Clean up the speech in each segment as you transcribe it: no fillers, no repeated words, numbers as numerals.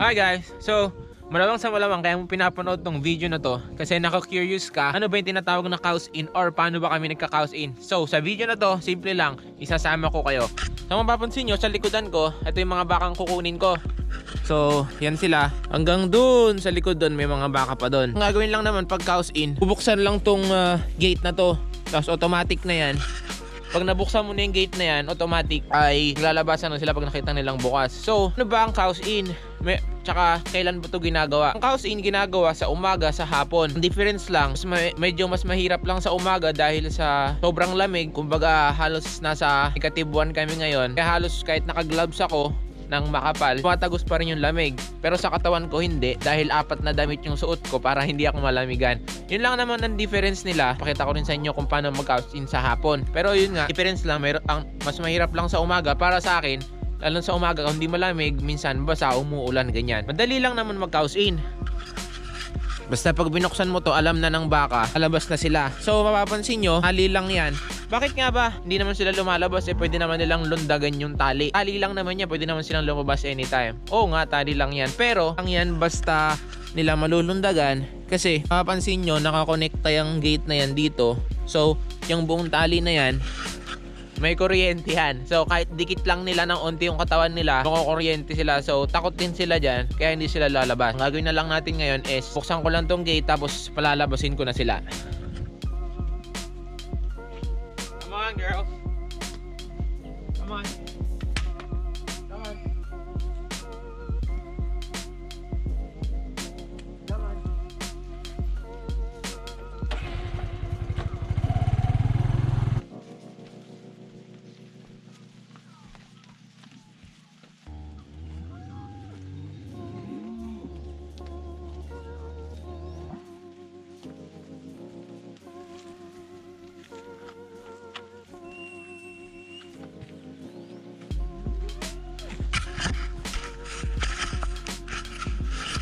Hi guys! So, malamang sa malamang kaya mo pinapanood tong video na to kasi naka-curious ka ano ba yung tinatawag na cows in or paano ba kami nagka-cows in. So, sa video na to, simple lang, isasama ko kayo. So, mapapansin nyo, sa likodan ko, ito yung mga bakang kukunin ko. So, yan sila. Hanggang dun, sa likod dun, may mga baka pa dun. Ang gagawin lang naman pag cows in, bubuksan lang tong gate na to. Tapos automatic na yan. Pag nabuksan mo na yung gate na yan, automatic ay lalabasan na sila pag nakita nilang bukas. So, ano ba ang cows in? Tsaka kailan ba ito ginagawa? Ang cows in ginagawa sa umaga, sa hapon. Ang difference lang, medyo mas mahirap lang sa umaga dahil sa sobrang lamig. Kumbaga halos nasa -1 kami ngayon. Kaya halos kahit naka-gloves ako ng makapal, tumatagos pa rin yung lamig. Pero sa katawan ko hindi dahil 4 na damit yung suot ko para hindi ako malamigan. Yun lang naman ang difference nila. Pakita ko rin sa inyo kung paano mag-cows in sa hapon. Pero yun nga, difference lang, mas mahirap lang sa umaga para sa akin. Lalo sa umaga, kung hindi malamig, minsan basa, umuulan, ganyan. Madali lang naman mag-cows in. Basta pag binuksan mo to, alam na ng baka, alabas na sila. So mapapansin nyo, tali lang yan. Bakit nga ba? Hindi naman sila lumalabas pwede naman nilang lundagan yung tali. Tali lang naman yan, pwede naman silang lumabas anytime. Oo nga, tali lang yan. Pero, ang yan basta nila malulundagan kasi mapapansin nyo, nakakonekta yung gate na yan dito. So, yung buong tali na yan, may kuryente yan. So, kahit dikit lang nila ng onti yung katawan nila, makukuryente sila. So, takot din sila dyan, kaya hindi sila lalabas. Ang gagawin na lang natin ngayon is, buksan ko lang tong gate, tapos palalabasin ko na sila. Come on, girls. Come on. Come on. Come on.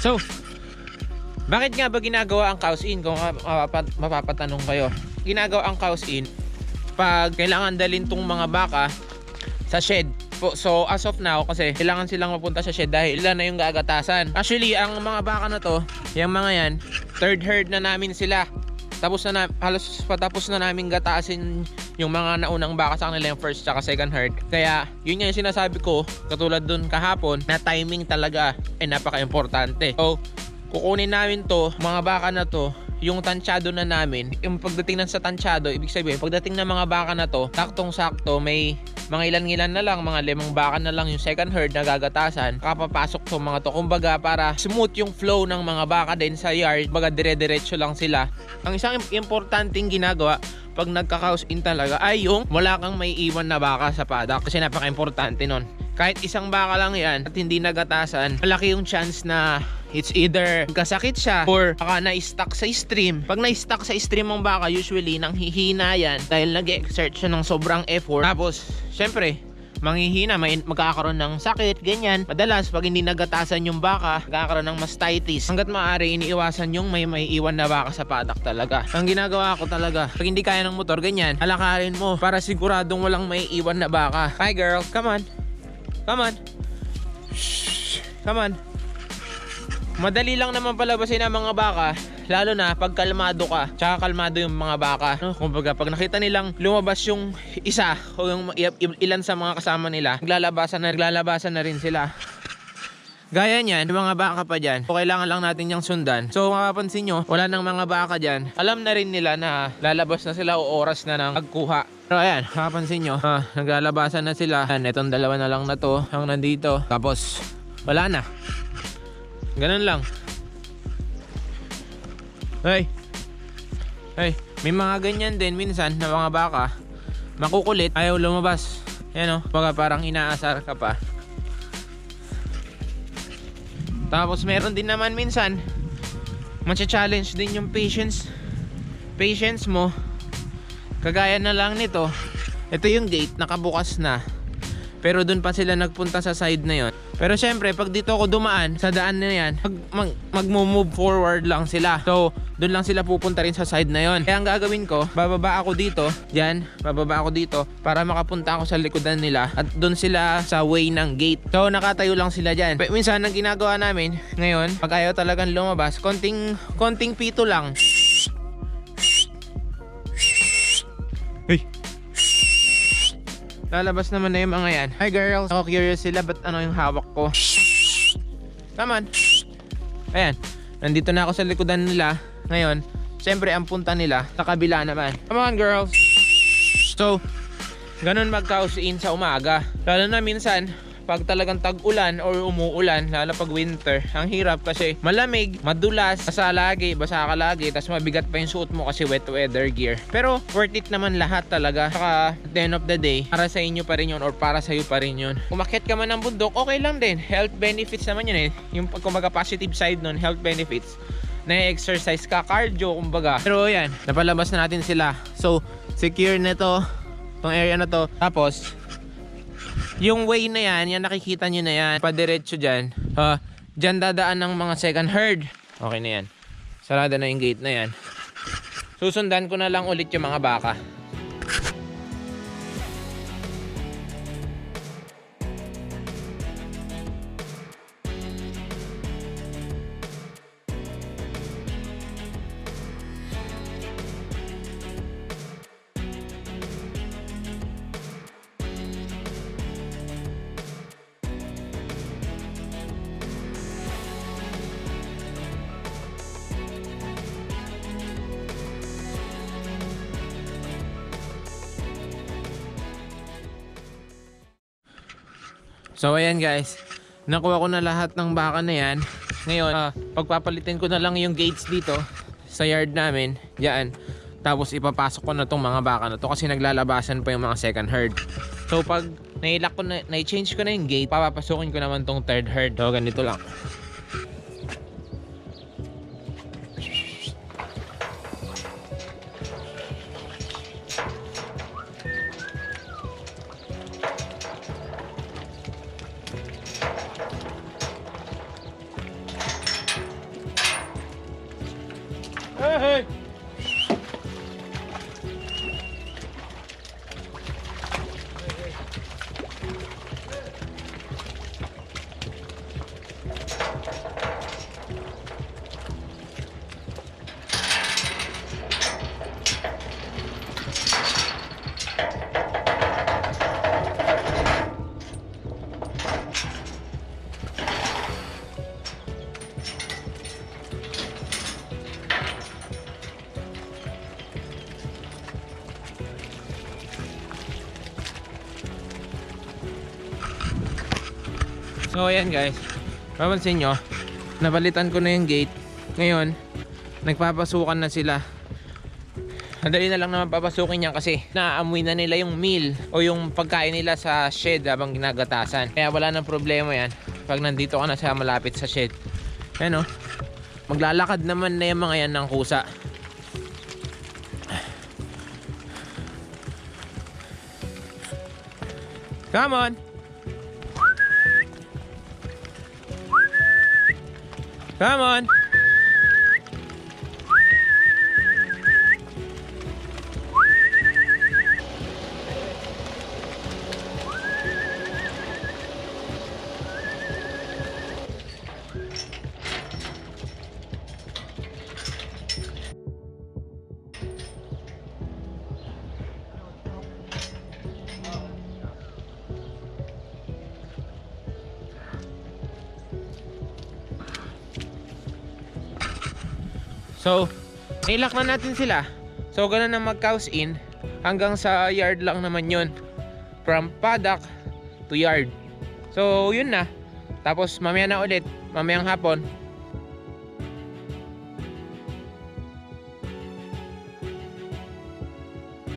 So, bakit nga ba ginagawa ang cows in? Kung mapapatanong kayo, ginagawa ang cows in pag kailangan dalhin tong mga baka sa shed. So as of now, kasi kailangan silang mapunta sa shed dahil ilan na yung gagatasan. Actually, ang mga baka na to, yung mga yan, third herd na namin sila. Halos patapos na namin gatasin yung mga naunang baka sa kanila, yung first tsaka second herd. Kaya yun yung sinasabi ko, katulad dun kahapon, na timing talaga ay napaka-importante. So kukunin namin to, mga baka na to, yung tansyado na namin. Yung pagdating sa tansyado, ibig sabihin pagdating ng mga baka na to, saktong-sakto, may mga ilan-ilan na lang, mga 5 baka na lang yung second herd na gagatasan, kapapasok to mga to. Kumbaga para smooth yung flow ng mga baka din sa yard, baga dire-diretso lang sila. Ang isang importanteng ginagawa pag nagka-cows in talaga ay yung wala kang may iwan na baka sa paddock, kasi napaka-importante nun. Kahit isang baka lang yan at hindi nagatasan, malaki yung chance na it's either kasakit siya or baka na-stuck sa stream. Pag na-stuck sa stream ang baka, usually nang hihina yan dahil nag-exert siya ng sobrang effort. Tapos, syempre, manghihina, magkakaroon ng sakit, ganyan. Madalas, pag hindi nagatasan yung baka, magkakaroon ng mastitis. Hanggat maaari, iniiwasan yung may iwan na baka sa paddock talaga. Ang ginagawa ko talaga, pag hindi kaya ng motor, ganyan, alakarin mo para siguradong walang may iwan na baka. Hi girl, come on. Come on. Shh. Come on. Madali lang naman palabasin ang mga baka, lalo na pag kalmado ka, tsaka kalmado yung mga baka. Kumbaga, pag nakita nilang lumabas yung isa o yung ilan sa mga kasama nila, naglalabasan na rin sila. Gaya niyan, yung mga baka pa dyan, so kailangan lang natin yung sundan. So mapapansin nyo, wala nang mga baka dyan. Alam na rin nila na lalabas na sila o oras na ng pagkuha. Pero ayan, mapapansin nyo, naglalabasan na sila. Ayan, itong dalawa na lang na to, ang nandito. Tapos, wala na. Ganun lang. Hey, may mga ganyan din minsan na mga baka, makukulit, ayaw lumabas. Ayan o, parang inaasar ka pa. Tapos meron din naman minsan, matcha-challenge din yung patience mo. Kagaya na lang nito, ito yung gate, nakabukas na. Pero dun pa sila nagpunta sa side na yon. Pero syempre, pag dito ako dumaan sa daan na yan, mag-move forward lang sila. So, dun lang sila pupunta rin sa side na yon. Kaya ang gagawin ko, bababa ako dito, dyan, bababa ako dito para makapunta ako sa likodan nila at dun sila sa way ng gate. So, nakatayo lang sila dyan. Minsan, ang ginagawa namin ngayon, pag ayaw talagang lumabas, konting pito lang. Hey! Lalabas naman na yung mga yan. Hi girls! Ako curious sila ba't ano yung hawak ko. Come on! Ayan. Nandito na ako sa likodan nila. Ngayon, syempre ang punta nila sa kabila naman. Come on girls! So, ganun mag-house in sa umaga. Lalo na minsan, pag talagang tag-ulan or umuulan, lalo pag winter, ang hirap kasi malamig, madulas, basa ka lagi, tapos mabigat pa yung suot mo kasi wet weather gear. Pero worth it naman lahat talaga. Saka at the end of the day, para sa inyo pa rin yun or para sa iyo pa rin yun. Umakyat ka man ng bundok, okay lang din. Health benefits naman yun eh. Yung kumbaga positive side nun, health benefits. Na-exercise ka, cardio kumbaga. Pero yan, napalabas na natin sila. So, secure na to, tong area na to. Tapos, yung way na yan, yan nakikita nyo na yan, padiretso dyan. Dyan dadaan ng mga second herd. Okay na yan. Sarada na yung gate na yan. Susundan ko na lang ulit yung mga baka. So ayan guys, nakuha ko na lahat ng baka na yan. Ngayon, pagpapalitin ko na lang yung gates dito sa yard namin, diyan. Tapos ipapasok ko na tong mga baka na to kasi naglalabasan pa yung mga second herd. So pag nailak ko na, na-change ko na yung gate, papapasukin ko naman tong third herd. So ganito lang. Hey! So ayan guys, papansin nyo, nabalitan ko na yung gate. Ngayon, nagpapasukan na sila. Madali na lang naman papasukin yan kasi naaamoy na nila yung meal o yung pagkain nila sa shed habang ginagatasan. Kaya wala nang problema yan pag nandito ka na sa malapit sa shed. Ayan o, maglalakad naman na yung mga yan ng kusa. Come on! Come on! So, nilak na natin sila. So, ganun na mag-cows in. Hanggang sa yard lang naman yun. From paddock to yard. So, yun na. Tapos, mamaya na ulit. Mamayang hapon,